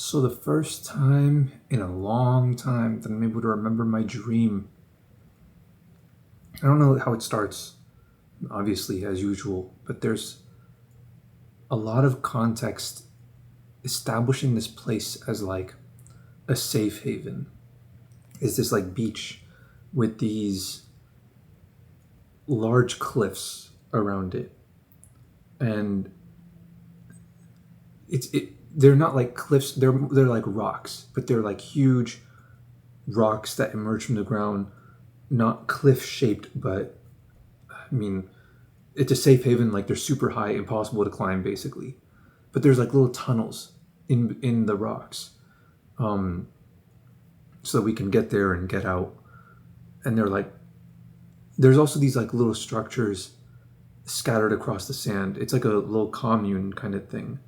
So the first time in a long time that I'm able to remember my dream, I don't know how it starts, obviously, as usual, but there's a lot of context establishing this place as like a safe haven. Is this like beach with these large cliffs around it. And they're not like cliffs, they're like rocks, but they're like huge rocks that emerge from the ground, not cliff shaped, but I mean it's a safe haven. Like they're super high, impossible to climb, basically. But there's like little tunnels in the rocks, um, so that we can get there and get out. And they're like there's also these like little structures scattered across the sand. It's like a little commune kind of thing,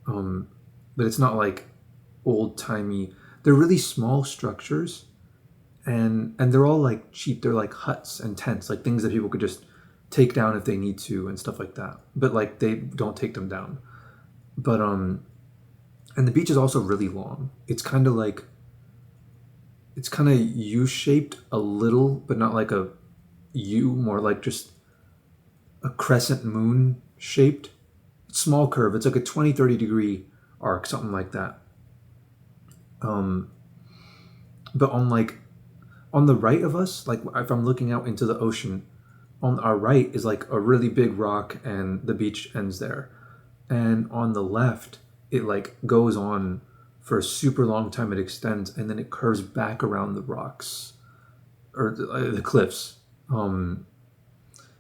um, but it's not like old timey. They're really small structures, and they're all like cheap. They're like huts and tents, like things that people could just take down if they need to and stuff like that. But like they don't take them down. But and the beach is also really long. It's kind of U-shaped a little, but not like a U, more like just a crescent moon shaped. Small curve. It's like a 20-30 degree arc, something like that. Um, but on the right of us, like if I'm looking out into the ocean, on our right is like a really big rock and the beach ends there. And on the left, it like goes on for a super long time. It extends and then it curves back around the rocks or the cliffs.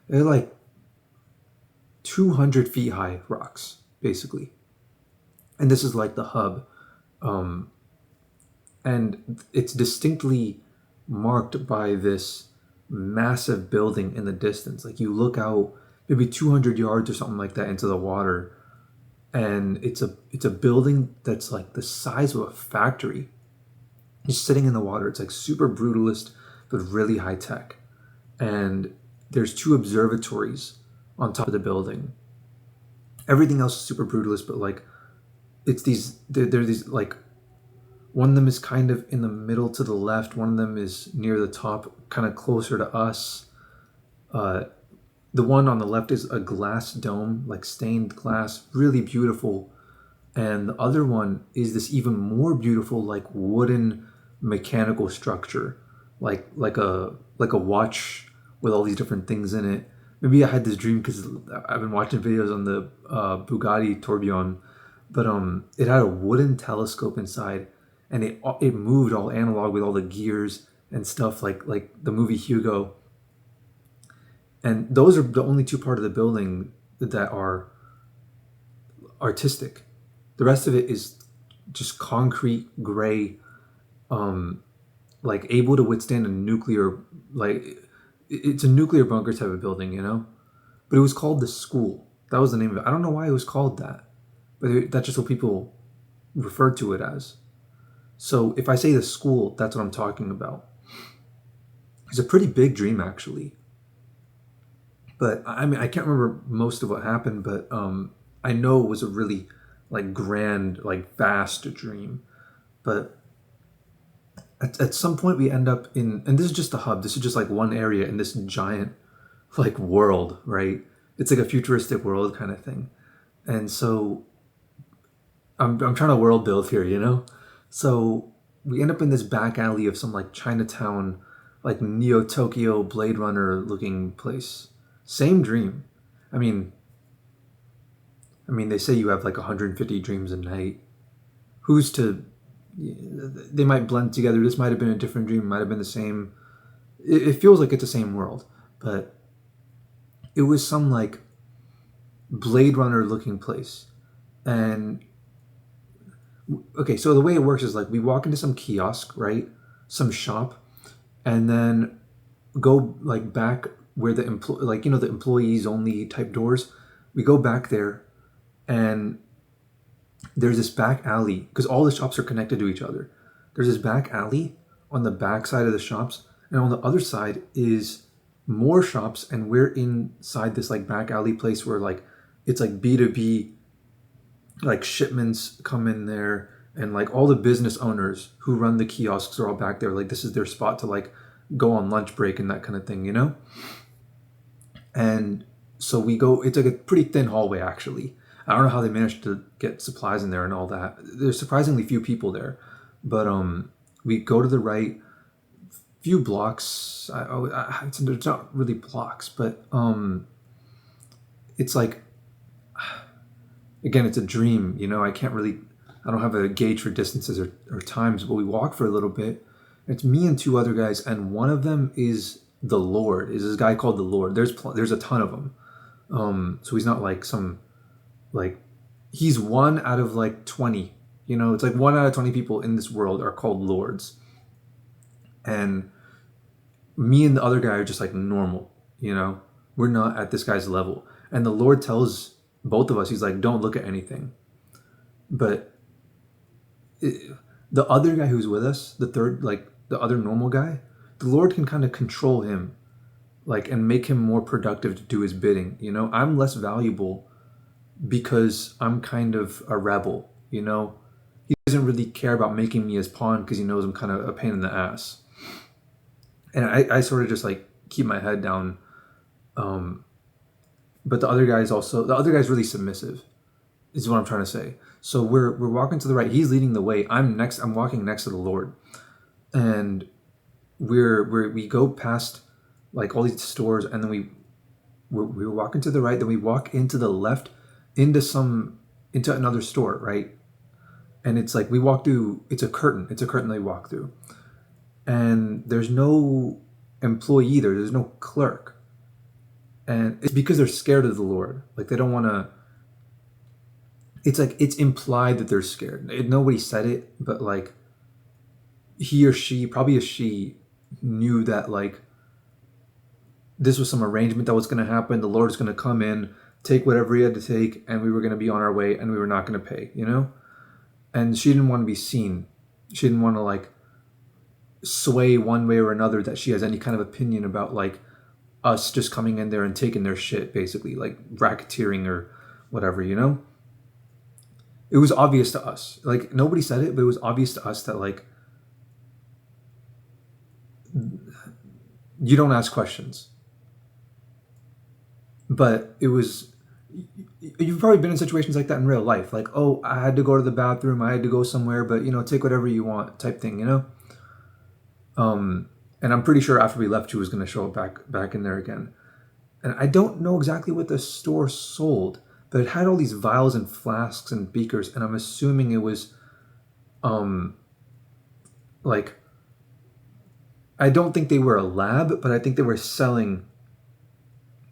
They're like 200 feet high rocks, basically. And this is like the hub. Um, and it's distinctly marked by this massive building in the distance. Like you look out maybe 200 yards or something like that into the water, and it's a building that's like the size of a factory, just sitting in the water. It's like super brutalist, but really high tech. And there's two observatories on top of the building. Everything else is super brutalist, but like it's these there are these like one of them is kind of in the middle to the left. One of them is near the top, kind of closer to us. Uh, the one on the left is a glass dome, like stained glass, really beautiful. And the other one is this even more beautiful, like wooden mechanical structure, like a watch with all these different things in it. Maybe I had this dream because I've been watching videos on the Bugatti Tourbillon, but it had a wooden telescope inside, and it moved all analog with all the gears and stuff like the movie Hugo. And those are the only two part of the building that are artistic. The rest of it is just concrete, gray, um, like able to withstand a nuclear like it's a nuclear bunker type of building, you know. But it was called the school. That was the name of it. I don't know why it was called that, but that's just what people referred to it as. So if I say the school, that's what I'm talking about. It's a pretty big dream, actually. But I mean, I can't remember most of what happened, but I know it was a really like grand, like vast dream. But at some point, we end up in, and this is just the hub. This is just like one area in this giant like world, right? It's like a futuristic world kind of thing. And so I'm trying to world build here, you know? So we end up in this back alley of some like Chinatown, like Neo Tokyo Blade Runner looking place. Same dream. I mean, they say you have like 150 dreams a night. Who's to? They might blend together. This might have been a different dream. It might have been the same. It feels like it's the same world, but it was some like Blade Runner looking place. And okay, so the way it works is like we walk into some kiosk, right? Some shop, and then go like back where like the employees only type doors. We go back there, and there's this back alley because all the shops are connected to each other. There's this back alley on the back side of the shops, and on the other side is more shops, and we're inside this like back alley place where like it's like B2B, like shipments come in there and like all the business owners who run the kiosks are all back there. Like this is their spot to like go on lunch break and that kind of thing, you know? And so we go, it's like a pretty thin hallway actually. I don't know how they managed to get supplies in there and all that. There's surprisingly few people there. But we go to the right, few blocks. It's not really blocks, but it's like, again, it's a dream, you know. I don't have a gauge for distances or times, but we walk for a little bit. It's me and two other guys, and one of them is the Lord. Is this guy called the Lord? There's a ton of them. So he's not like some like he's one out of like 20. You know, it's like 1 out of 20 people in this world are called lords, and me and the other guy are just like normal. You know, we're not at this guy's level, and the Lord tells both of us, he's like, don't look at anything. But the other guy who's with us, the third, like the other normal guy, the Lord can kind of control him, like, and make him more productive to do his bidding. You know, I'm less valuable because I'm kind of a rebel. You know, he doesn't really care about making me his pawn because he knows I'm kind of a pain in the ass. And I sort of just like keep my head down. But the other guy's really submissive, is what I'm trying to say. So we're walking to the right. He's leading the way. I'm walking next to the Lord, and we go past like all these stores, and then we're walking to the right. Then we walk into the left, into another store, right? And it's like we walk through. It's a curtain. It's a curtain they walk through, and there's no employee there. There's no clerk, and it's because they're scared of the Lord. Like they don't want to. It's like it's implied that they're scared. Nobody said it, but like he or she, probably a she, knew that like this was some arrangement that was going to happen. The Lord's going to come in, take whatever he had to take, and we were going to be on our way, and we were not going to pay, you know? And she didn't want to be seen. She didn't want to like sway one way or another that she has any kind of opinion about like us just coming in there and taking their shit, basically, like racketeering or whatever, you know? It was obvious to us. Like nobody said it, but it was obvious to us that like you don't ask questions. But it was, you've probably been in situations like that in real life. Like, oh, I had to go to the bathroom, I had to go somewhere, but you know, take whatever you want type thing, you know? And I'm pretty sure after we left, she was going to show up back in there again. And I don't know exactly what the store sold, but it had all these vials and flasks and beakers, and I'm assuming it was, like, I don't think they were a lab, but I think they were selling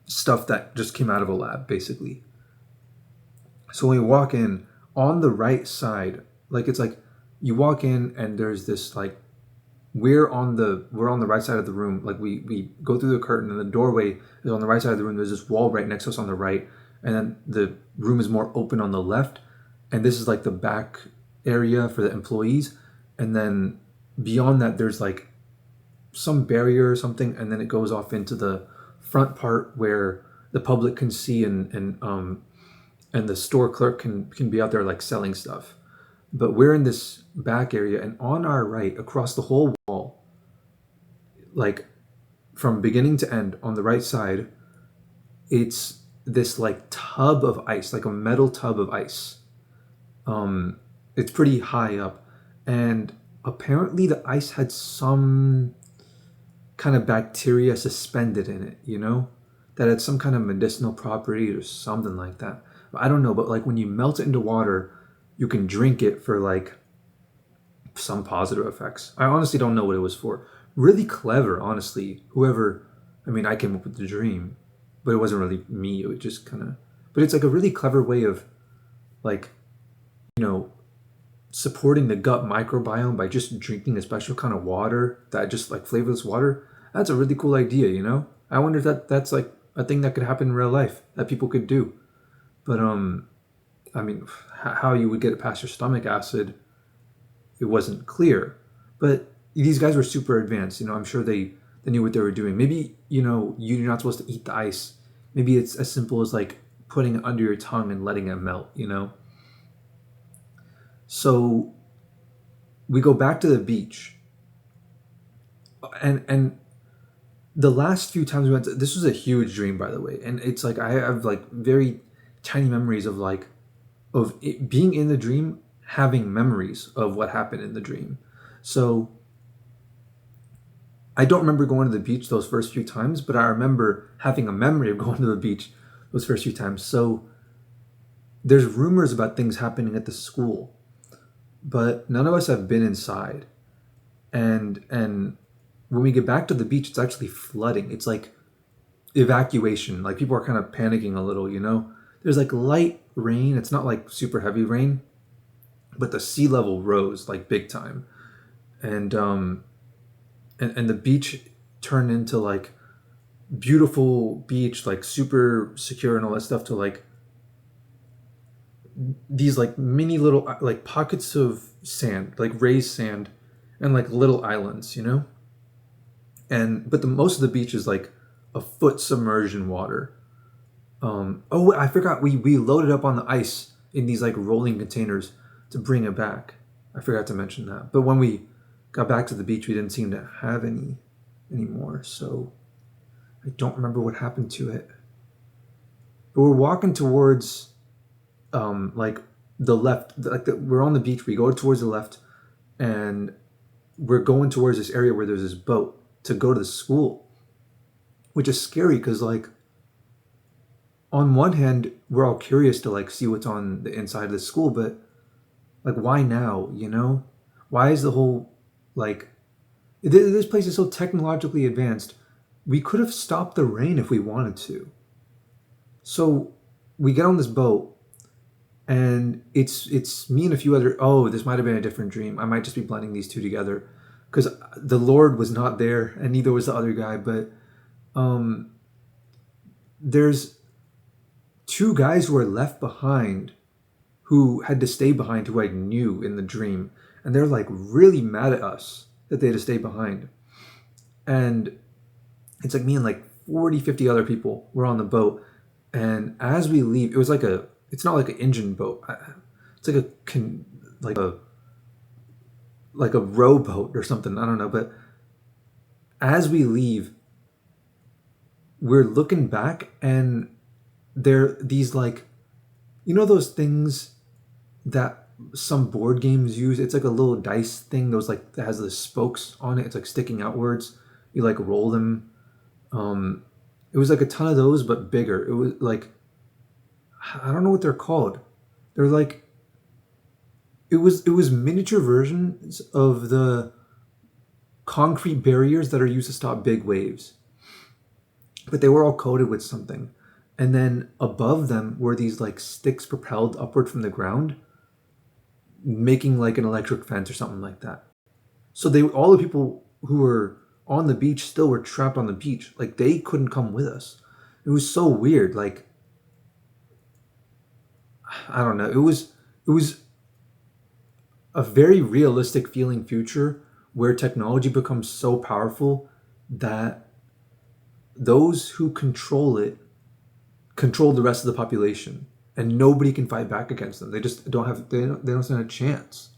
stuff that just came out of a lab, basically. So when we walk in, on the right side, like it's like you walk in and there's this like we're on the right side of the room. Like we go through the curtain and the doorway is on the right side of the room. There's this wall right next to us on the right, and then the room is more open on the left. And this is like the back area for the employees. And then beyond that, there's like some barrier or something, and then it goes off into the front part where the public can see and the store clerk can be out there like selling stuff. But we're in this back area, and on our right, across the whole wall, like from beginning to end on the right side, it's this like tub of ice, like a metal tub of ice. It's pretty high up, and apparently the ice had some kind of bacteria suspended in it, you know, that had some kind of medicinal property or something like that. I don't know, but like when you melt it into water, you can drink it for like some positive effects. I honestly don't know what it was for. Really clever, honestly. I came up with the dream, but it wasn't really me. It was just kind of, but it's like a really clever way of like, you know, supporting the gut microbiome by just drinking a special kind of water that just like flavorless water. That's a really cool idea, you know? I wonder if that's like a thing that could happen in real life that people could do. But how you would get it past your stomach acid, it wasn't clear. But these guys were super advanced, you know. I'm sure they knew what they were doing. Maybe, you know, you're not supposed to eat the ice. Maybe it's as simple as like putting it under your tongue and letting it melt, you know. So we go back to the beach, and the last few times we went this was a huge dream, by the way, and it's like I have like very tiny memories of like of it being in the dream, having memories of what happened in the dream. So I don't remember going to the beach those first few times, but I remember having a memory of going to the beach those first few times. So there's rumors about things happening at the school, but none of us have been inside. And when we get back to the beach, it's actually flooding. It's like evacuation. Like people are kind of panicking a little, you know? There's like light rain. It's not like super heavy rain, but the sea level rose like big time. And and the beach turned into like beautiful beach, like super secure and all that stuff, to like these like mini little like pockets of sand, like raised sand, and like little islands, you know. And but the most of the beach is like a foot submersion water. Oh, I forgot, we loaded up on the ice in these like rolling containers to bring it back. I forgot to mention that. But when we got back to the beach, we didn't seem to have any anymore. So I don't remember what happened to it. But we're walking towards like the left, we're on the beach. We go towards the left, and we're going towards this area where there's this boat to go to the school, which is scary because like on one hand we're all curious to like see what's on the inside of the school, but like why now, you know? Why is the whole like this place is so technologically advanced? We could have stopped the rain if we wanted to. So we get on this boat, and it's me and a few other. Oh, this might have been a different dream. I might just be blending these two together, because the Lord was not there, and neither was the other guy. But there's two guys who were left behind, who had to stay behind, who I knew in the dream, and they're like really mad at us that they had to stay behind. And it's like me and like 40, 50 other people were on the boat, and as we leave, it was like it's not like an engine boat. It's like like a rowboat or something. I don't know. But as we leave, we're looking back, and there these like, you know, those things that some board games use. It's like a little dice thing. Those like that has the spokes on it. It's like sticking outwards. You like roll them. It was like a ton of those, but bigger. It was like, I don't know what they're called. They're like, it was miniature versions of the concrete barriers that are used to stop big waves. But they were all coated with something. And then above them were these like sticks propelled upward from the ground, making like an electric fence or something like that. So all the people who were on the beach still were trapped on the beach. Like they couldn't come with us. It was so weird. Like, I don't know. It was a very realistic feeling future where technology becomes so powerful that those who control it control the rest of the population, and nobody can fight back against them. They just don't stand a chance,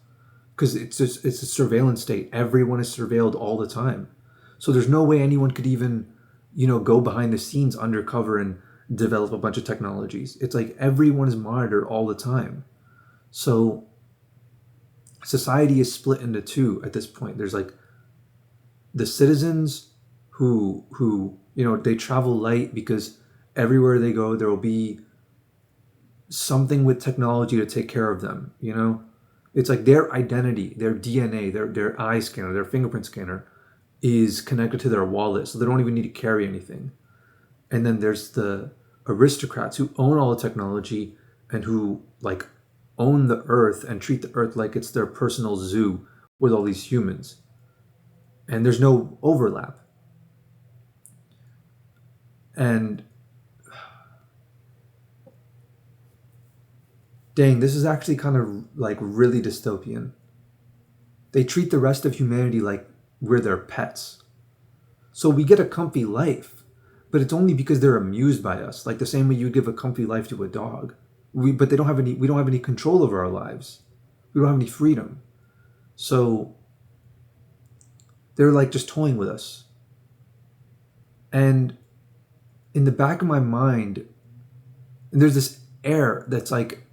because it's a surveillance state. Everyone is surveilled all the time. So there's no way anyone could even, go behind the scenes undercover and develop a bunch of technologies. It's like everyone is monitored all the time. So society is split into two at this point. There's like the citizens who they travel light because everywhere they go there will be something with technology to take care of them. It's like their identity, their DNA, their eye scanner, their fingerprint scanner is connected to their wallet, so they don't even need to carry anything. And then there's the aristocrats who own all the technology and who like own the earth and treat the earth like it's their personal zoo with all these humans. And there's no overlap. And dang, this is actually kind of like really dystopian. They treat the rest of humanity like we're their pets. So we get a comfy life, but it's only because they're amused by us, like the same way you give a comfy life to a dog. But we don't have any control over our lives. We don't have any freedom. So they're like just toying with us. And in the back of my mind, there's this air that's like,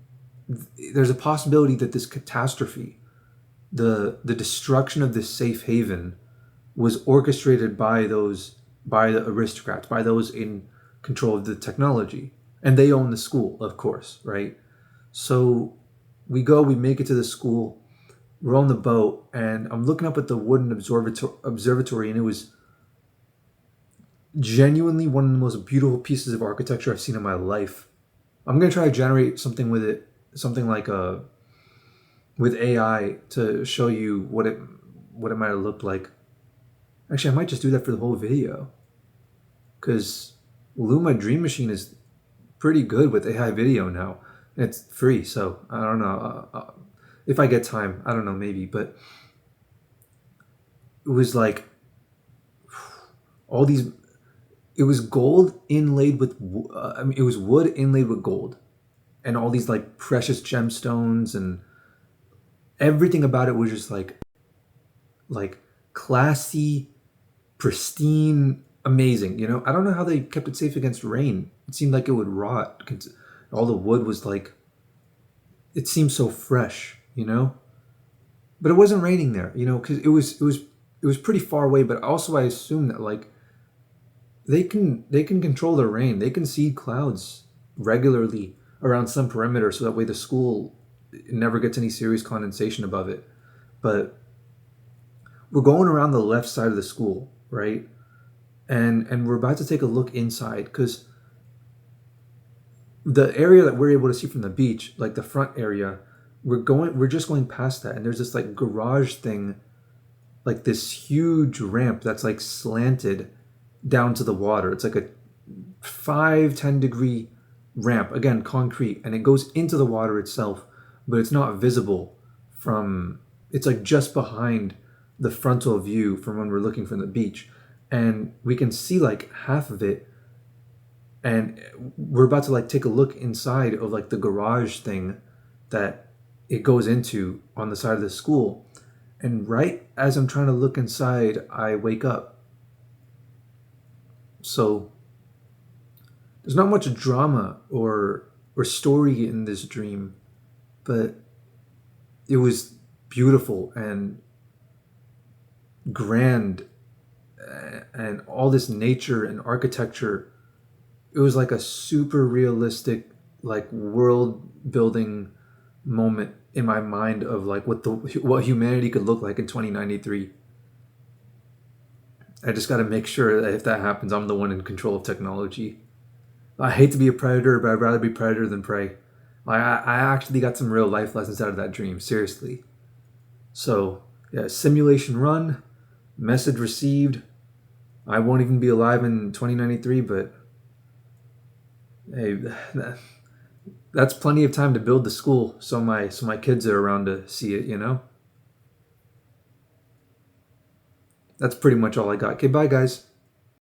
there's a possibility that this catastrophe, the destruction of this safe haven, was orchestrated by the aristocrats, by those in control of the technology. And they own the school, of course, right? So we make it to the school, we're on the boat, and I'm looking up at the wooden observatory, and it was genuinely one of the most beautiful pieces of architecture I've seen in my life. I'm gonna try to generate something with it, something like a with AI to show you what it might have looked like. Actually, I might just do that for the whole video, because Luma Dream Machine is pretty good with AI video now. And it's free, so I don't know. If I get time, I don't know, maybe. But it was like all these. It was gold inlaid with. I mean, it was wood inlaid with gold, and all these like precious gemstones, and everything about it was just like classy, pristine, amazing. You know, I don't know how they kept it safe against rain. It seemed like it would rot. All the wood was like, it seemed so fresh, you know. But it wasn't raining there, you know, because it was pretty far away. But also, I assume that like they can control the rain. They can seed clouds regularly around some perimeter, so that way the school never gets any serious condensation above it. But we're going around the left side of the school, right? And we're about to take a look inside, because the area that we're able to see from the beach, like the front area, we're just going past that, and there's this like garage thing, like this huge ramp that's like slanted down to the water. It's like a 5-10 degree ramp, again concrete, and it goes into the water itself, but it's not visible from, it's like just behind the frontal view from when we're looking from the beach, and we can see like half of it. And we're about to like take a look inside of like the garage thing that it goes into on the side of the school. And right as I'm trying to look inside, I wake up. So there's not much drama or story in this dream, but it was beautiful and grand, and all this nature and architecture. It was like a super realistic, like world building moment in my mind of like what humanity could look like in 2093. I just got to make sure that if that happens, I'm the one in control of technology. I hate to be a predator, but I'd rather be predator than prey. I actually got some real life lessons out of that dream, seriously. So yeah, simulation run, message received. I won't even be alive in 2093, but hey, that's plenty of time to build the school, so my kids are around to see it, you know. That's pretty much all I got. Okay, bye guys.